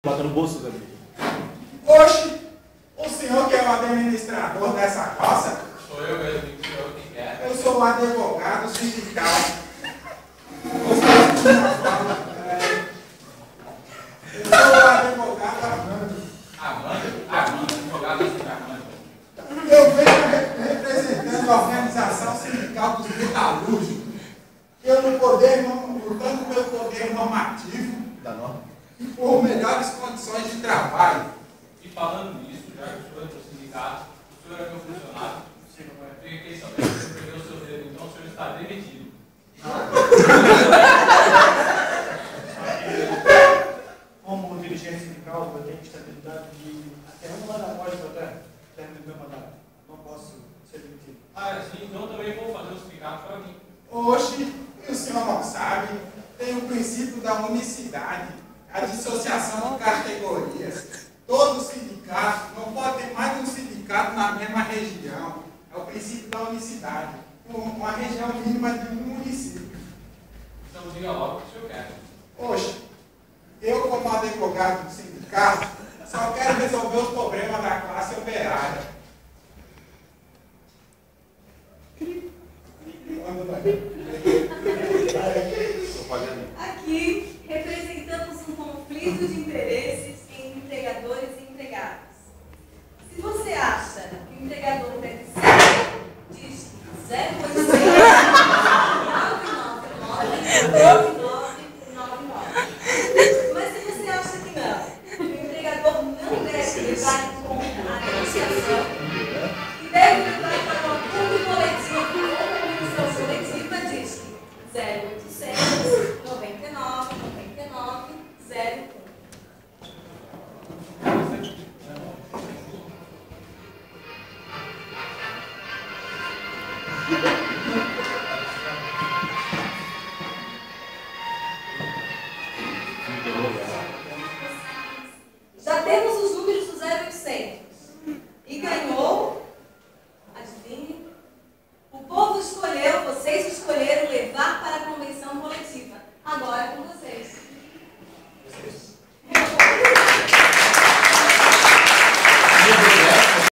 Bota no bolso, Gabi. Oxe, o senhor que é o administrador dessa calça? Sou eu mesmo, o senhor que quer. Eu sou o advogado sindical. Eu sou o advogado Armando, advogado Armando. Eu venho representando a organização sindical dos metalúrgicos. Eu no poder, lutando pelo poder normativo Da norma. e por melhores condições de trabalho. E falando nisso, já que o senhor é do sindicato, o senhor é meu funcionário, fiquei sabendo que o senhor perdeu o seu dedo, então o senhor está demitido. Como dirigente sindical, eu tenho estabilidade de até um ano após o término do meu mandato. Não posso ser demitido. Ah, é assim, então também vou fazer o sindicato para mim. Oxe, e o senhor não sabe, tem o princípio da unicidade, a dissociação de categorias. Todo sindicato, não pode ter mais de um sindicato na mesma região. É o princípio da unicidade. Uma região mínima de um município. Então diga logo o que o senhor quer. Oxe, eu como advogado do sindicato, só quero resolver os problemas da classe operária. Aqui representamos um conflito de interesses entre empregadores e empregados. Se você acha que o empregador deve ser, diz 0800 999. Mas se você acha que não, que o empregador não deve levar em conta a negociação e deve levar para um acordo coletivo ou convenção coletiva, diz 0800 99 99 01.